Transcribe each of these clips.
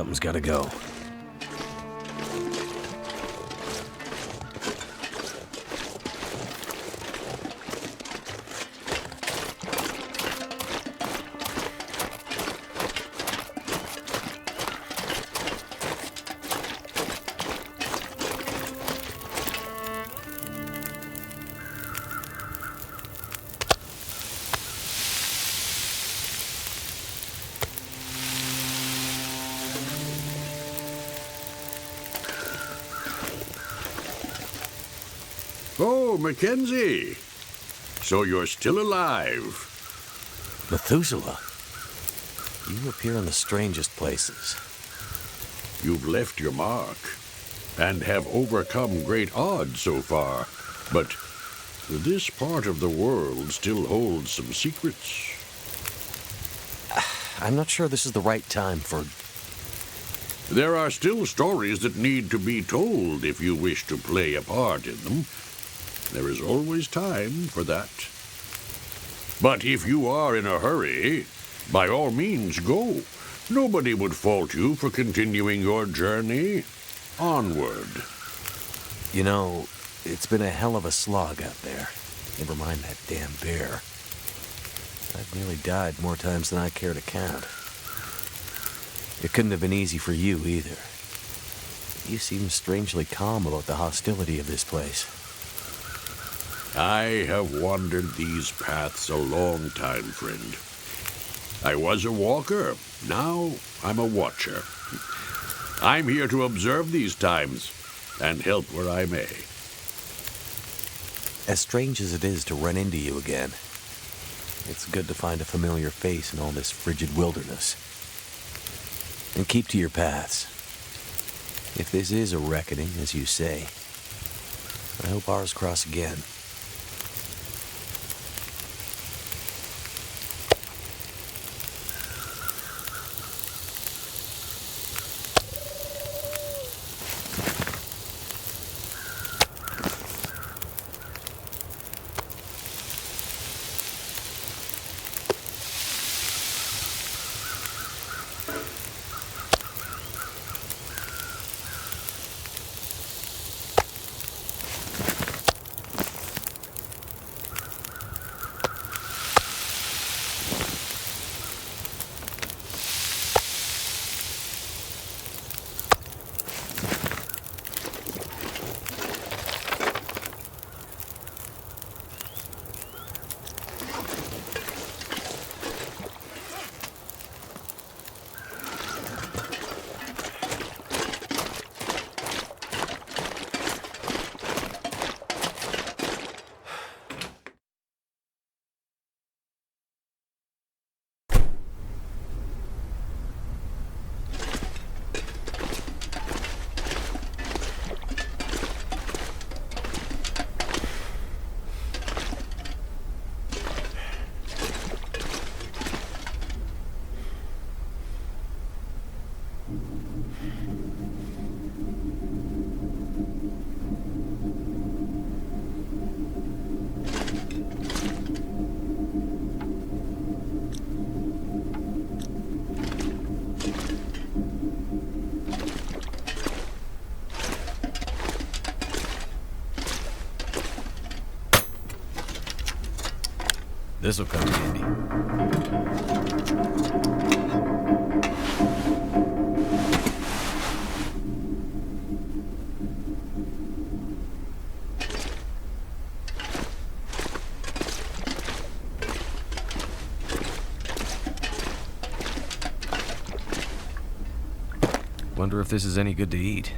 Something's gotta go. Oh, Mackenzie. So you're still alive. Methuselah, you appear in the strangest places. You've left your mark and have overcome great odds so far. But this part of the world still holds some secrets. I'm not sure this is the right time for... There are still stories that need to be told if you wish to play a part in them. There is always time for that. But if you are in a hurry, by all means go. Nobody would fault you for continuing your journey onward. You know, it's been a hell of a slog out there. Never mind that damn bear. I've nearly died more times than I care to count. It couldn't have been easy for you either. You seem strangely calm about the hostility of this place. I have wandered these paths a long time, friend. I was a walker. Now I'm a watcher. I'm here to observe these times and help where I may. As strange as it is to run into you again, it's good to find a familiar face in all this frigid wilderness. And keep to your paths. If this is a reckoning, as you say, I hope ours cross again. This'll come in handy. Wonder if this is any good to eat.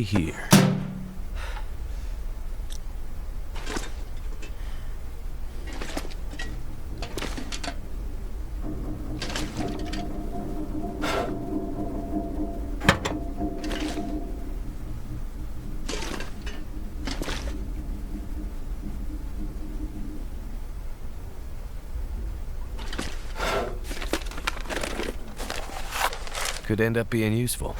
we here? Could end up being useful.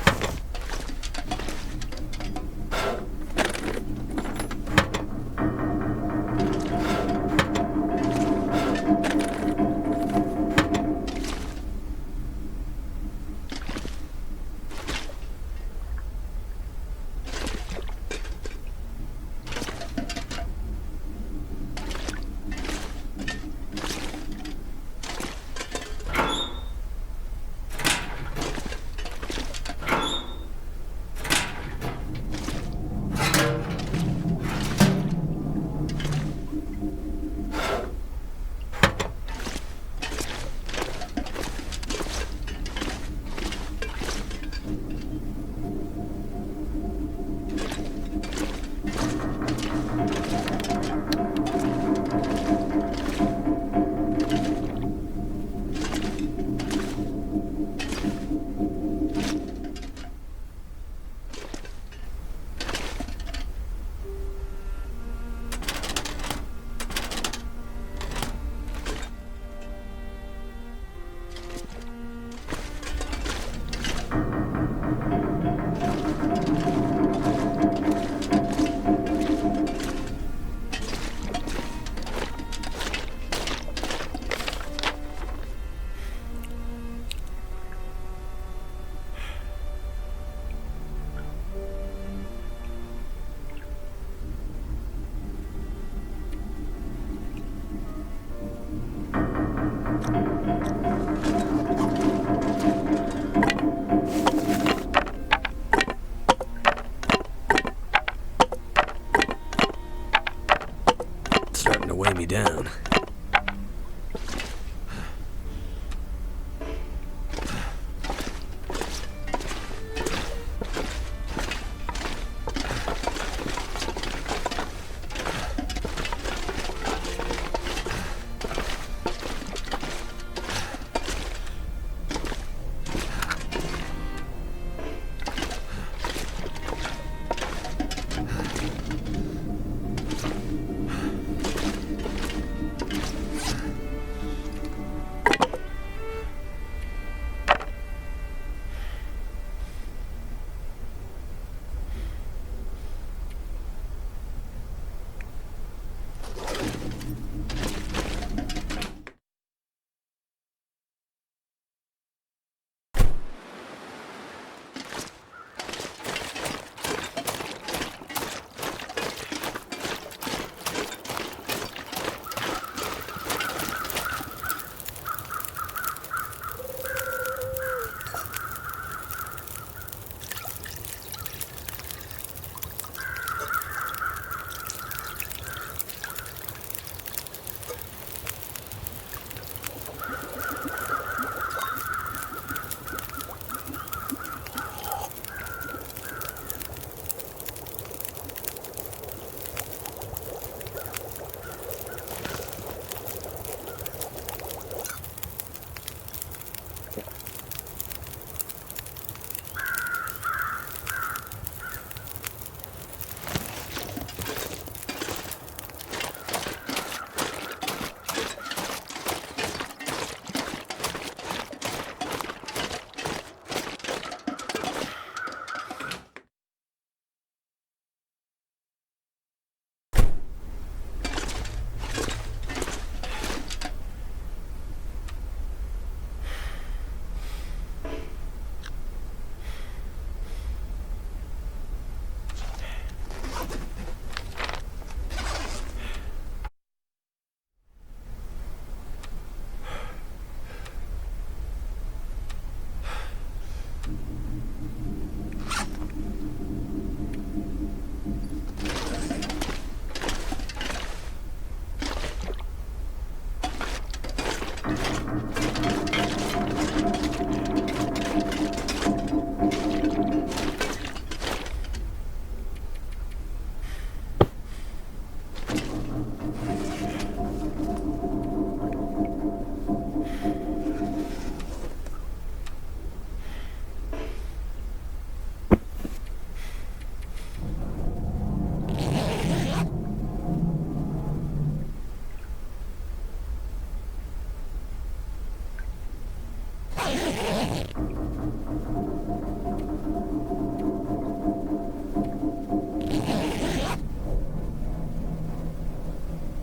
Weigh me down.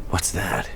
What's that?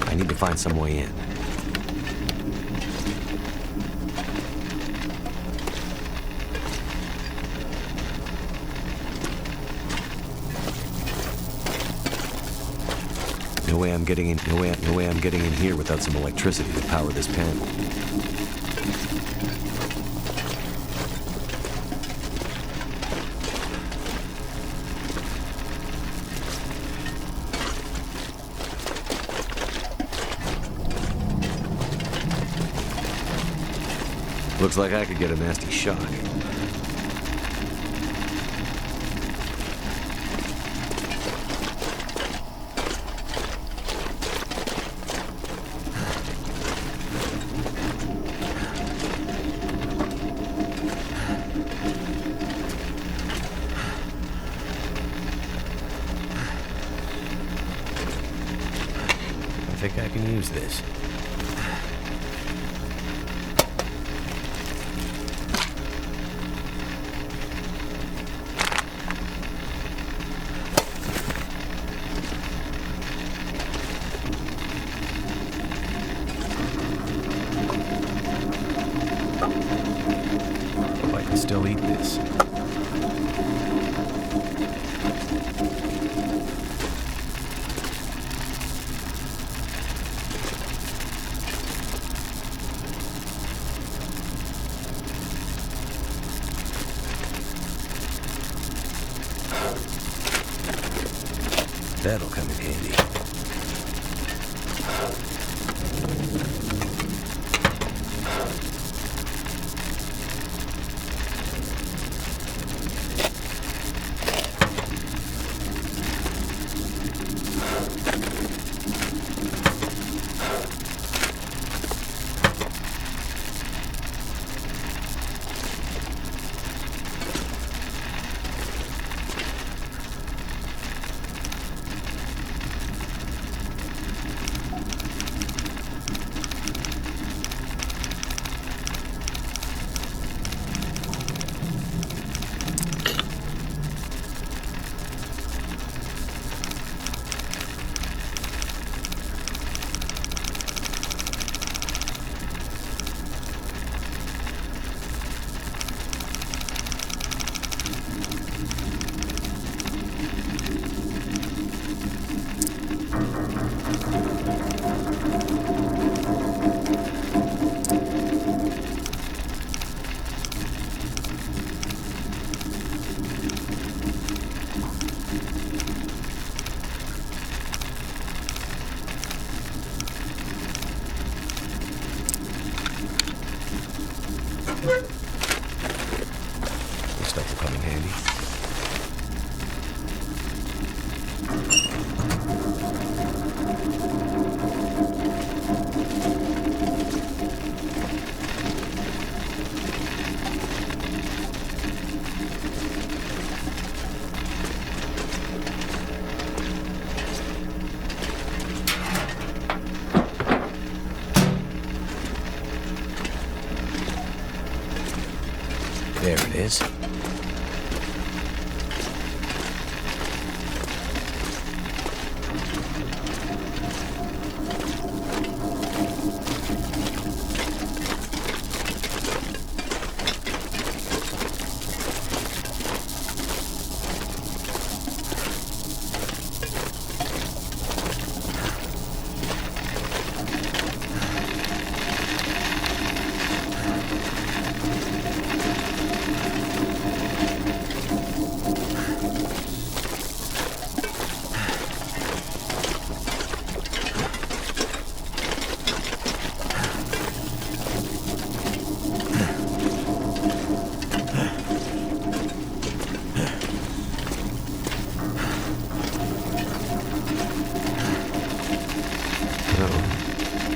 I need to find some way in. No way I'm getting in. No way I'm getting in here without some electricity to power this panel. Looks like I could get a nasty shock. I think I can use this. Still eat this. That'll come in handy. This stuff will come in handy. There it is.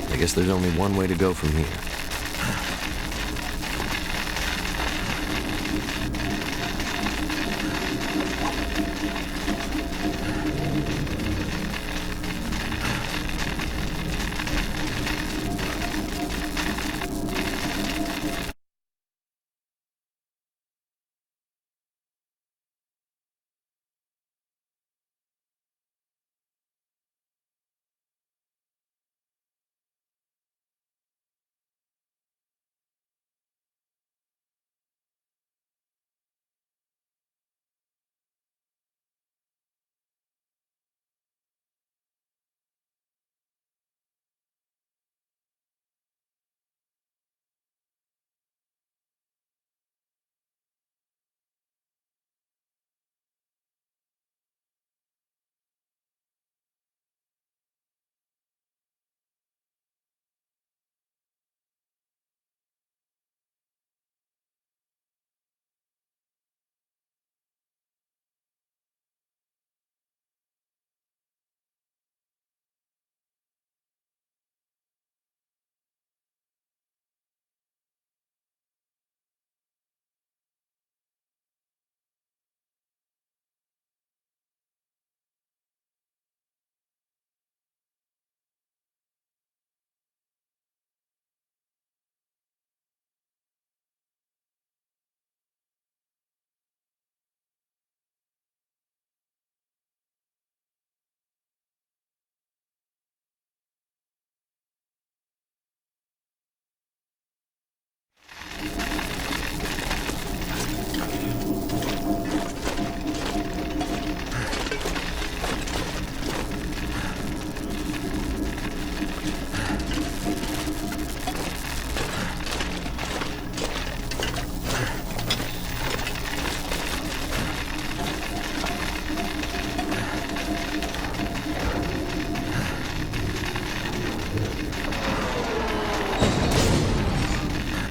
I guess there's only one way to go from here.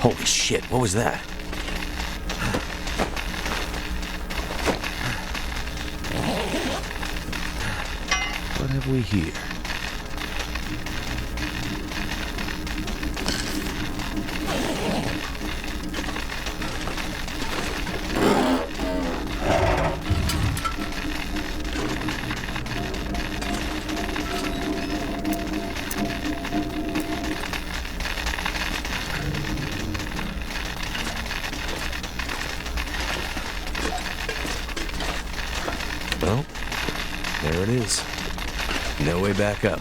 Holy shit, what was that? What have we here? Well, there it is. No way back up.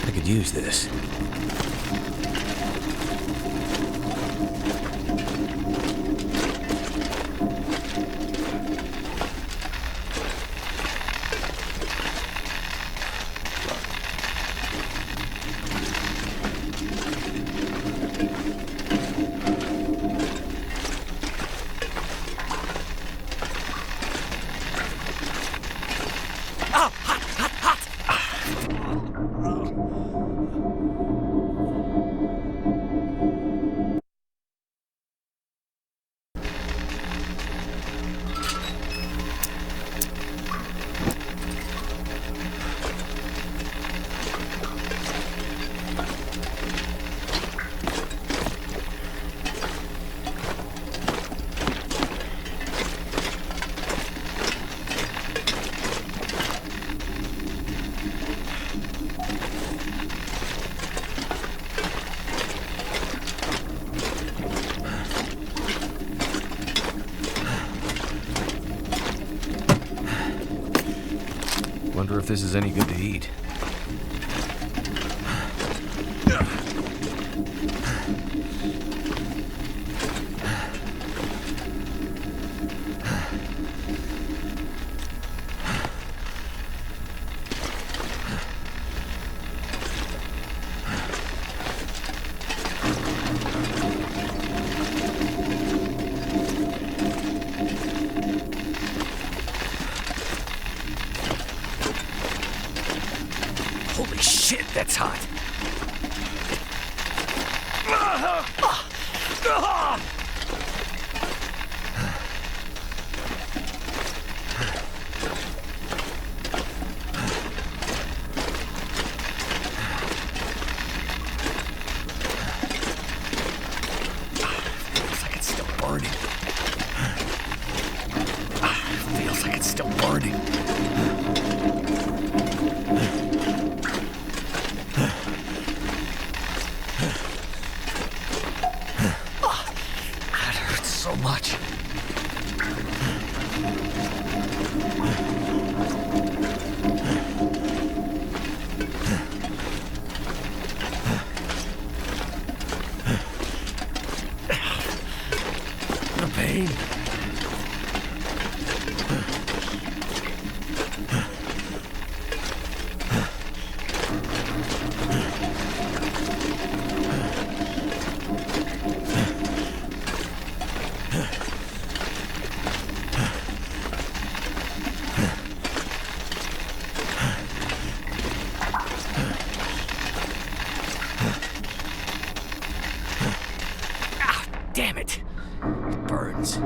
I could use this. wonder if this is any good to eat. Holy shit, that's hot. Feels like it's still burning. Feels like it's still burning. That hurts so much. The pain. Damn it! It burns.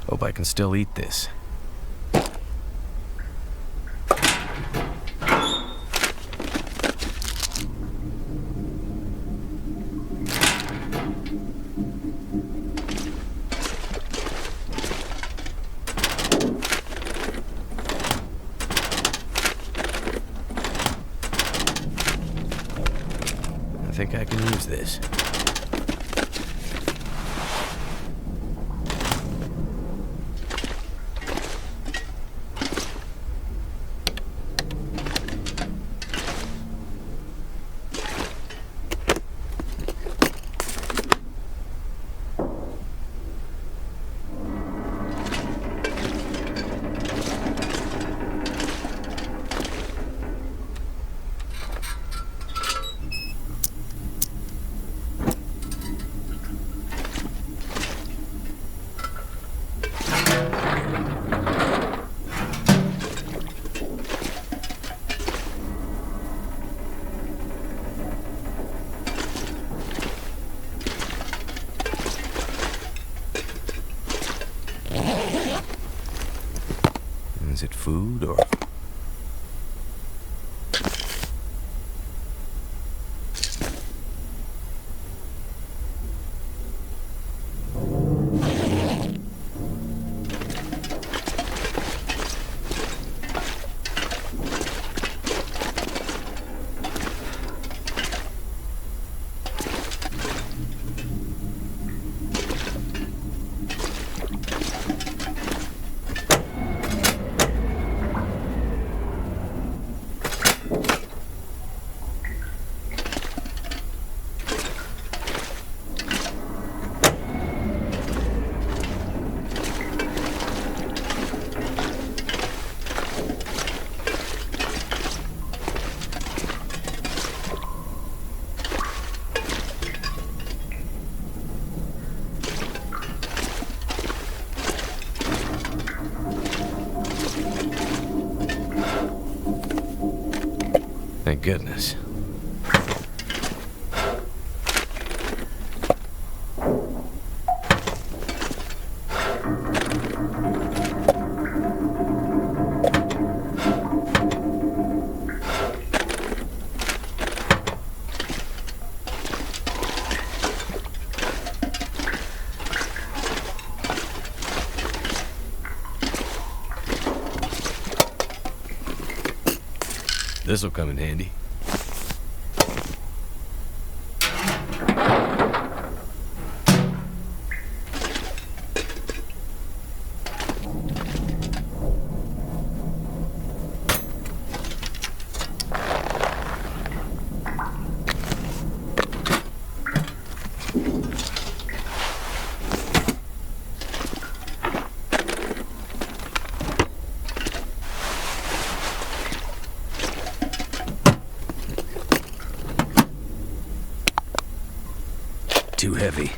Hope I can still eat this. I think I can use this. Is it food or... This'll come in handy. Too heavy.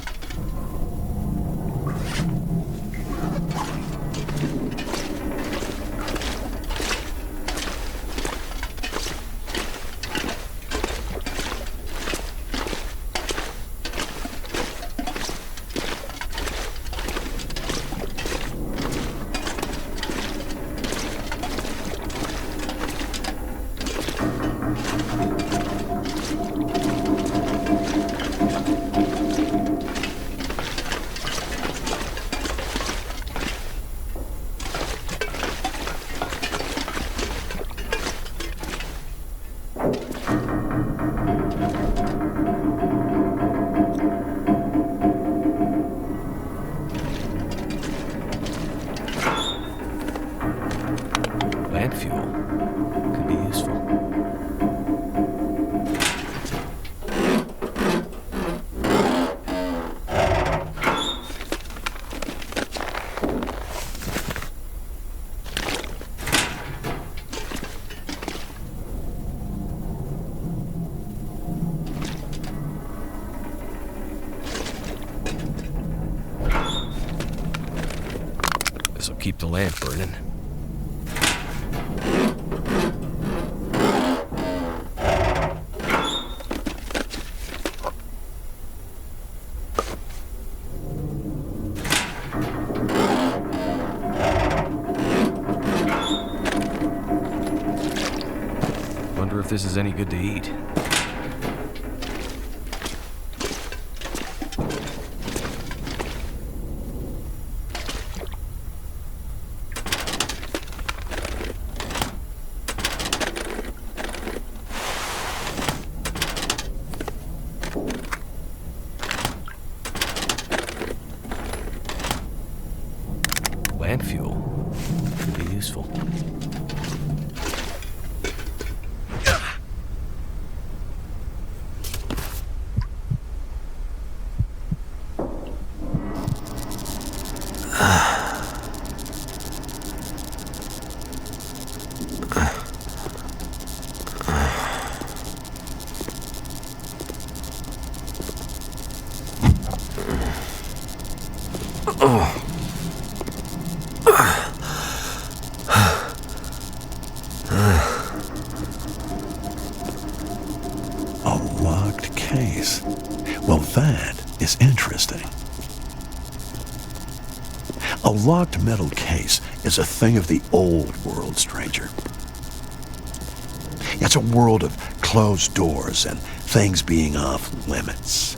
Plant fuel could be useful. This'll keep the lamp burning. Wonder if this is any good to eat. Lamp fuel could be useful. A locked case. Well, that is interesting. A locked metal case is a thing of the old world, stranger. It's a world of closed doors and things being off limits.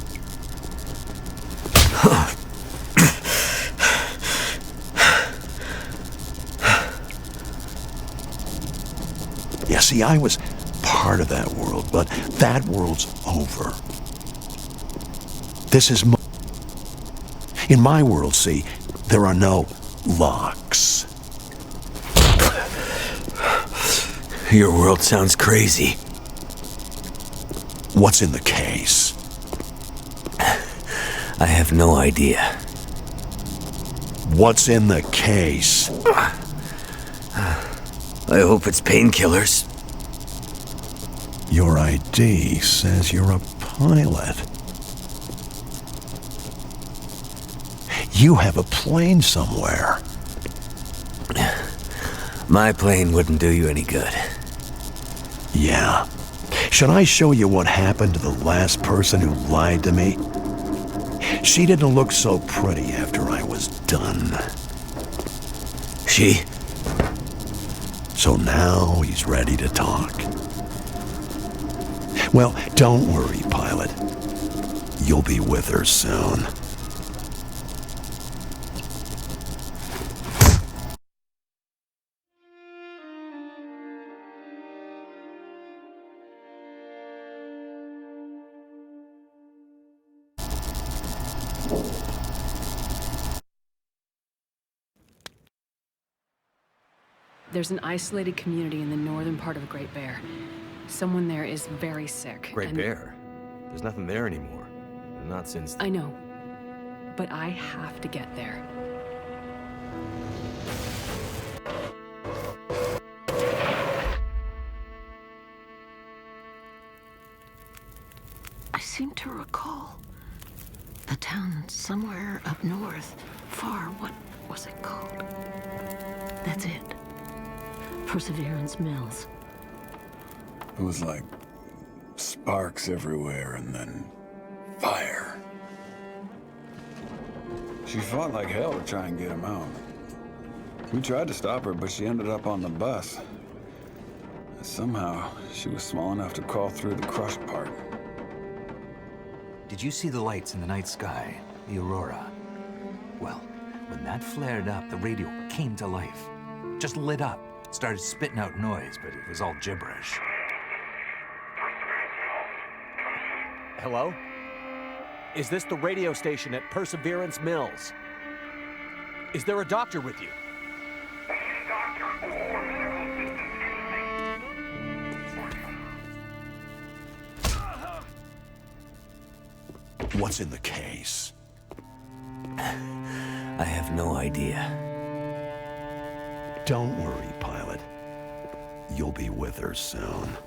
Yeah, see, I was part of that world, but that world's over. This is in my world, see, there are no locks. Your world sounds crazy. What's in the case? I have no idea. What's in the case? I hope it's painkillers. Your ID says you're a pilot. You have a plane somewhere. My plane wouldn't do you any good. Yeah. Should I show you what happened to the last person who lied to me? She didn't look so pretty after I was done. She? So now he's ready to talk. Well, don't worry, pilot. You'll be with her soon. There's an isolated community in the northern part of Great Bear. Someone there is very sick. Great Bear? There's nothing there anymore. Not since... I know. But I have to get there. I seem to recall a town somewhere up north, far. What was it called? That's it. Perseverance Mills. It was like sparks everywhere and then fire. She fought like hell to try and get him out. We tried to stop her, but she ended up on the bus. Somehow, she was small enough to crawl through the crushed part. Did you see the lights in the night sky? The aurora? Well, when that flared up, the radio came to life. Just lit up. Started spitting out noise, but it was all gibberish. Hello? Is this the radio station at Perseverance Mills? Is there a doctor with you? What's in the case? I have no idea. Don't worry, pilot. You'll be with her soon.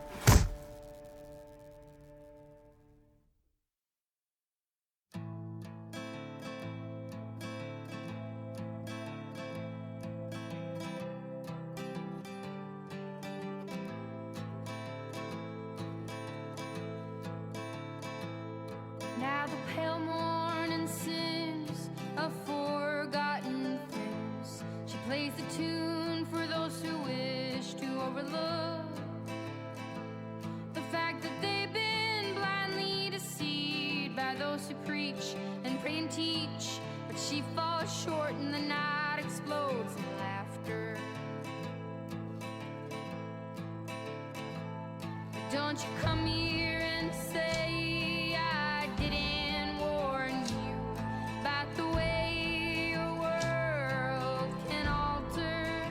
Now the pale morning sings of forgotten things. She plays the tune for those who wish to overlook the fact that they've been blindly deceived by those who preach and pray and teach. But she falls short and the night explodes in laughter. Don't you come here and say I didn't warn you about the way your world can alter.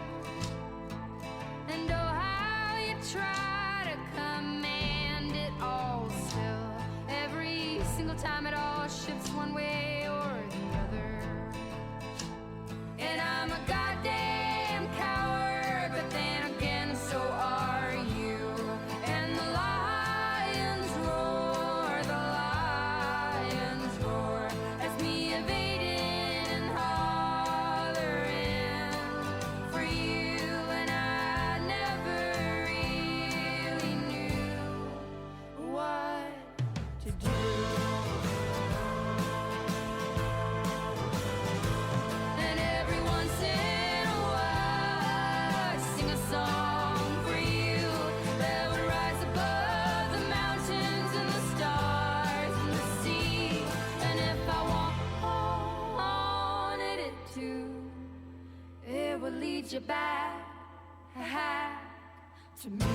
And oh, how you try to command it all still. Every single time it all shifts one way or the other. And I'm a goddamn coward, but then again so are you. And the lions roar as me evading and hollering for you. And I never really knew what to do. And every once in a while I sing a song for you that would rise above the mountains and the stars and the sea. And if I wanted it to, it would lead you back to me.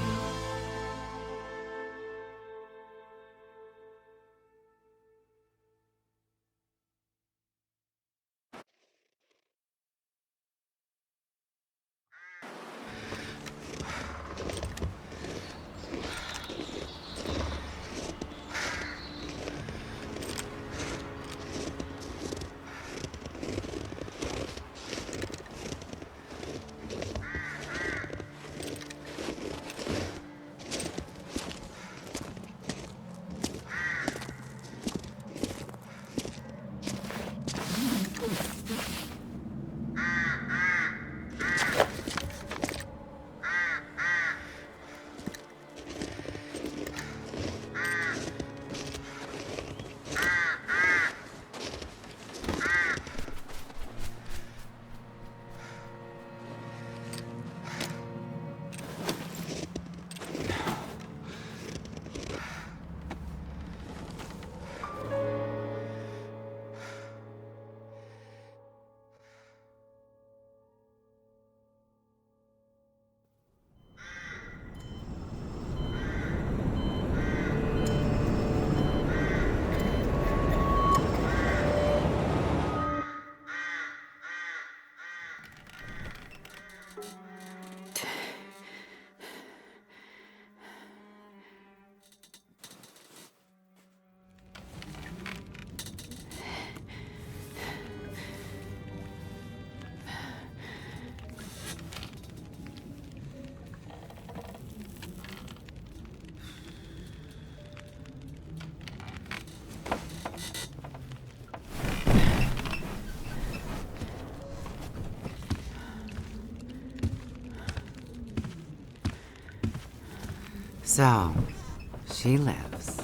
So, she lives.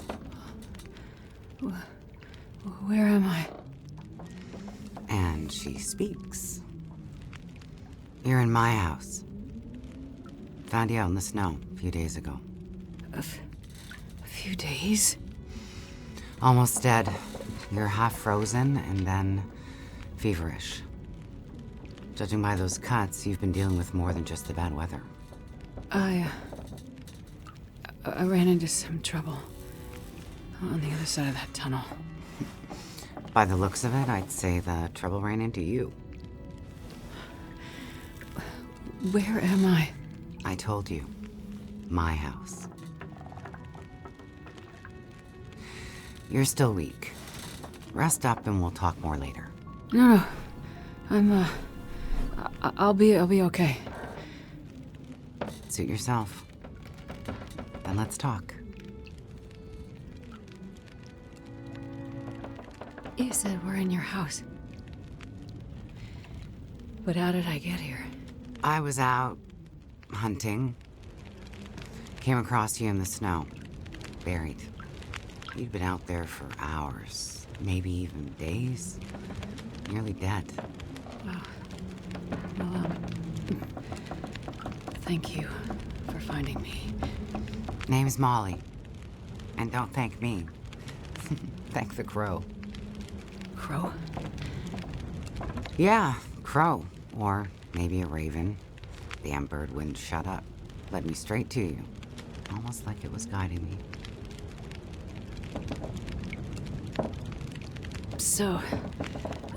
Where am I? And she speaks. You're in my house. Found you out in the snow a few days ago. A few days? Almost dead. You're half frozen and then feverish. Judging by those cuts, you've been dealing with more than just the bad weather. I ran into some trouble on the other side of that tunnel. By the looks of it, I'd say the trouble ran into you. Where am I? I told you. My house. You're still weak. Rest up and we'll talk more later. No. I'll be okay. Suit yourself. Then let's talk. You said we're in your house. But how did I get here? I was out hunting. Came across you in the snow. Buried. You'd been out there for hours, maybe even days. Nearly dead. Wow. Well, thank you for finding me. Name's Molly. And don't thank me. Thank the crow. Crow? Yeah, crow. Or maybe a raven. Damn bird wouldn't shut up. Led me straight to you. Almost like it was guiding me. So,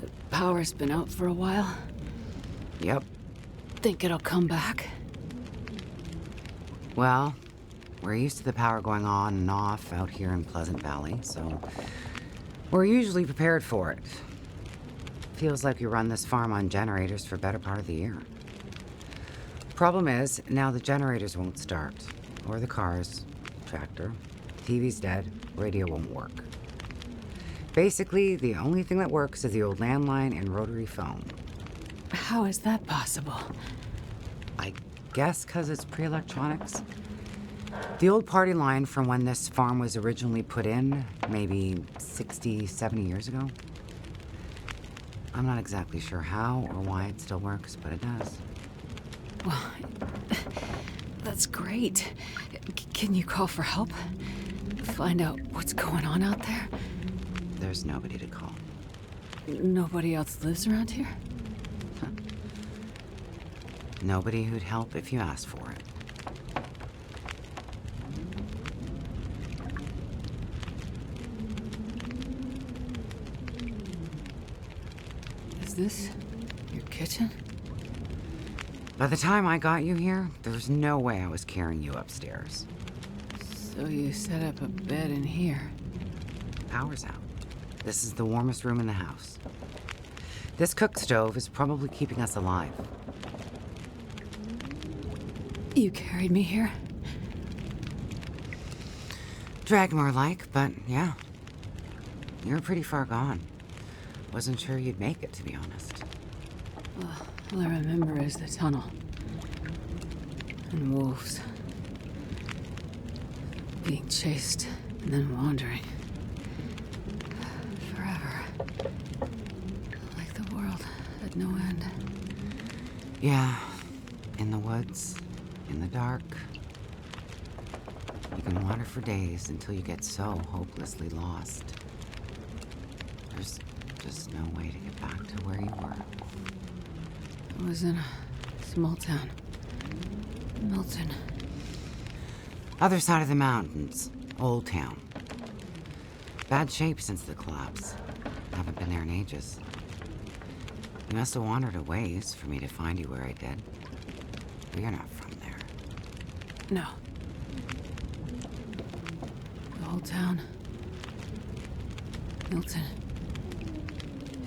the power's been out for a while? Yep. Think it'll come back? Well, we're used to the power going on and off out here in Pleasant Valley, so we're usually prepared for it. Feels like we run this farm on generators for better part of the year. Problem is, now the generators won't start. Or the cars, tractor. TV's dead, radio won't work. Basically, the only thing that works is the old landline and rotary phone. How is that possible? I guess because it's pre-electronics. The old party line from when this farm was originally put in, maybe 60, 70 years ago. I'm not exactly sure how or why it still works, but it does. Well, that's great. Can you call for help? Find out what's going on out there? There's nobody to call. Nobody else lives around here? Huh. Nobody who'd help if you asked for it. Is this your kitchen? By the time I got you here, there was no way I was carrying you upstairs. So you set up a bed in here? Power's out. This is the warmest room in the house. This cook stove is probably keeping us alive. You carried me here? Drag more like, but yeah. You're pretty far gone. Wasn't sure you'd make it, to be honest. Well, all I remember is the tunnel. And wolves. Being chased and then wandering. Forever. Like the world had no end. Yeah. In the woods. In the dark. You can wander for days until you get so hopelessly lost. There's just no way to get back to where you were. I was in a small town. Milton. Other side of the mountains. Old town. Bad shape since the collapse. Haven't been there in ages. You must have wandered a ways for me to find you where I did. But you're not from there. No. The whole town. Milton.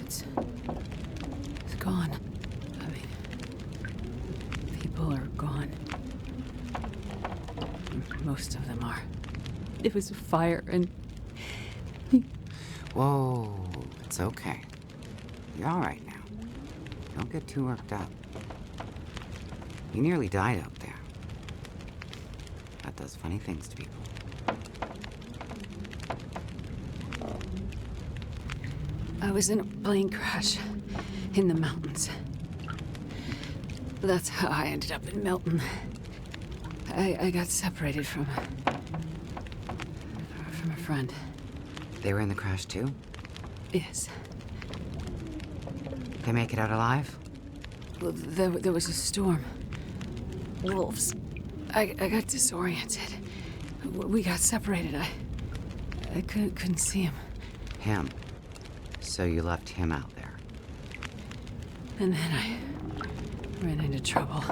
It's gone. I mean, people are gone. Most of them are. It was a fire and... Whoa, it's okay. You're all right now. Don't get too worked up. You nearly died out there. At does funny things to people. I was in a plane crash in the mountains. That's how I ended up in Milton. I got separated from a friend. They were in the crash too? Yes. They make it out alive? Well, there was a storm. Wolves. I got disoriented. We got separated. I couldn't see him. Him? So you left him out there? And then I ran into trouble.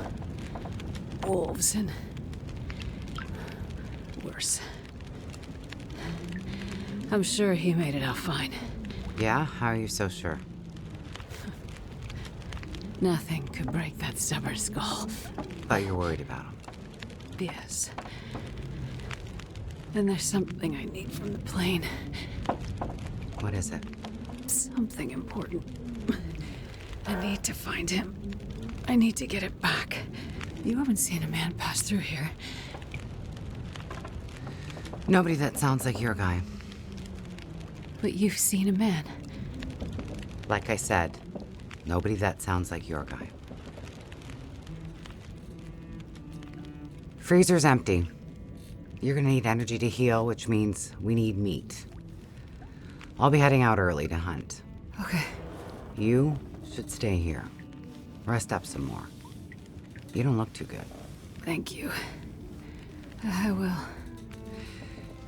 Wolves and worse. I'm sure he made it out fine. Yeah? How are you so sure? Nothing could break that stubborn skull. But you're worried about him. Yes. And there's something I need from the plane. What is it? Something important. I need to find him. I need to get it back. You haven't seen a man pass through here. Nobody that sounds like your guy. But you've seen a man. Like I said, nobody that sounds like your guy. Freezer's empty. You're gonna need energy to heal, which means we need meat. I'll be heading out early to hunt. Okay. You should stay here. Rest up some more. You don't look too good. Thank you. I will.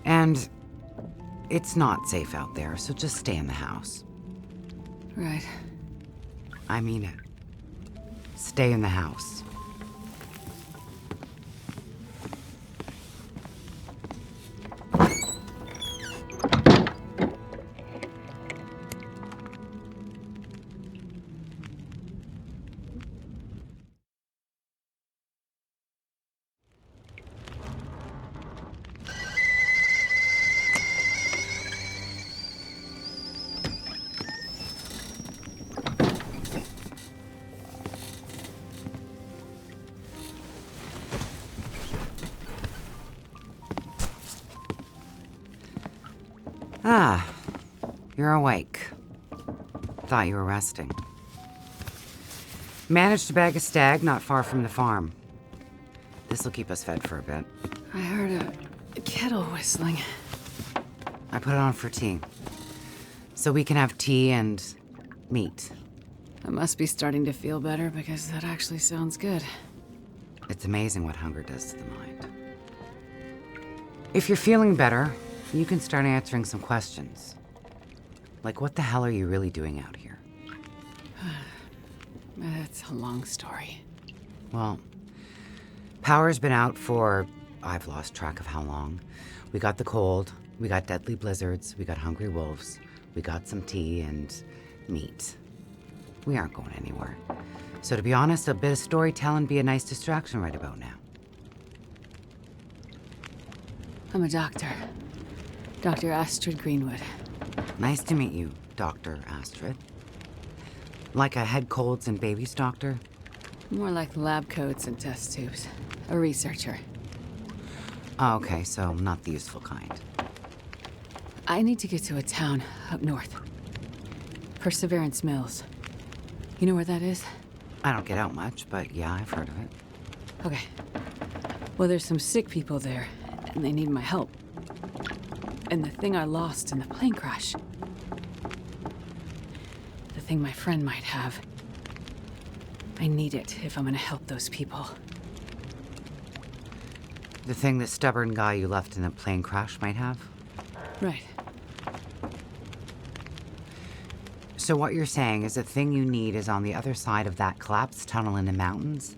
And it's not safe out there, so just stay in the house. Right. I mean it. Stay in the house. Ah, you're awake. Thought you were resting. Managed to bag a stag not far from the farm. This'll keep us fed for a bit. I heard a kettle whistling. I put it on for tea. So we can have tea and meat. I must be starting to feel better because that actually sounds good. It's amazing what hunger does to the mind. If you're feeling better, you can start answering some questions. Like, what the hell are you really doing out here? It's a long story. Well, power's been out for, I've lost track of how long. We got the cold, we got deadly blizzards, we got hungry wolves, we got some tea and meat. We aren't going anywhere. So to be honest, a bit of storytelling be a nice distraction right about now. I'm a doctor. Dr. Astrid Greenwood. Nice to meet you, Dr. Astrid. Like a head colds and babies doctor? More like lab coats and test tubes. A researcher. Oh, okay, so not the useful kind. I need to get to a town up north. Perseverance Mills. You know where that is? I don't get out much, but yeah, I've heard of it. Okay. Well, there's some sick people there, and they need my help. And the thing I lost in the plane crash. The thing my friend might have. I need it if I'm gonna help those people. The thing that stubborn guy you left in the plane crash might have? Right. So what you're saying is the thing you need is on the other side of that collapsed tunnel in the mountains,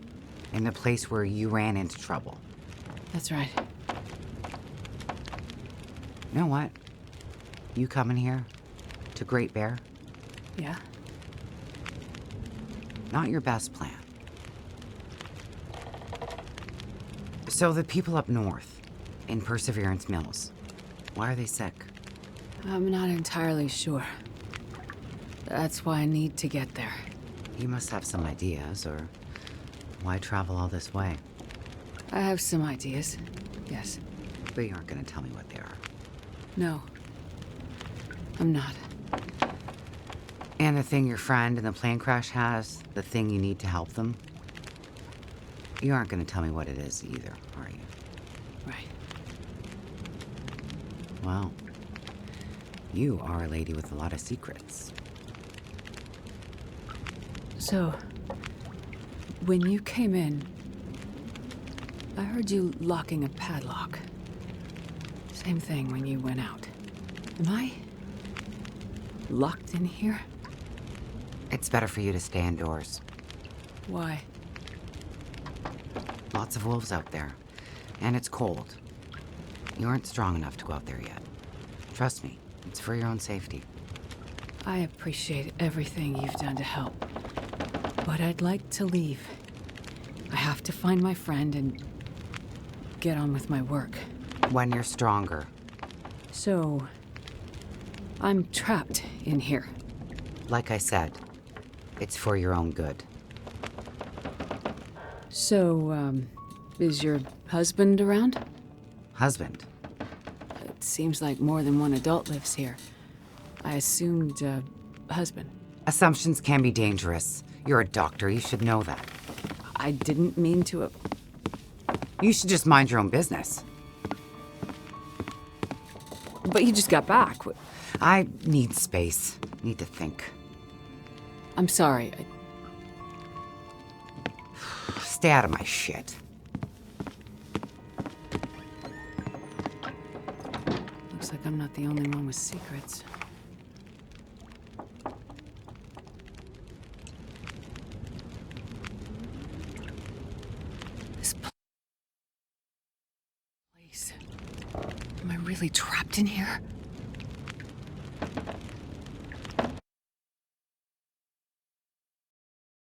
in the place where you ran into trouble. That's right. You know what? You coming here to Great Bear? Yeah? Not your best plan. So the people up north, in Perseverance Mills, why are they sick? I'm not entirely sure. That's why I need to get there. You must have some ideas, or why travel all this way? I have some ideas. Yes. But you aren't gonna tell me what they are. No. I'm not. And the thing your friend in the plane crash has, the thing you need to help them, you aren't gonna tell me what it is either, are you? Right. Well, you are a lady with a lot of secrets. So, when you came in, I heard you locking a padlock. Same thing when you went out. Am I locked in here? It's better for you to stay indoors. Why? Lots of wolves out there, and it's cold. You aren't strong enough to go out there yet. Trust me, it's for your own safety. I appreciate everything you've done to help, but I'd like to leave. I have to find my friend and get on with my work. When you're stronger. So, I'm trapped in here. Like I said, it's for your own good. So, is your husband around? Husband? It seems like more than one adult lives here. I assumed, husband. Assumptions can be dangerous. You're a doctor, you should know that. I didn't mean to... You should just mind your own business. But you just got back. I need space. Need to think. I'm sorry. Stay out of my shit. Looks like I'm not the only one with secrets. This place. Am I really trapped in here?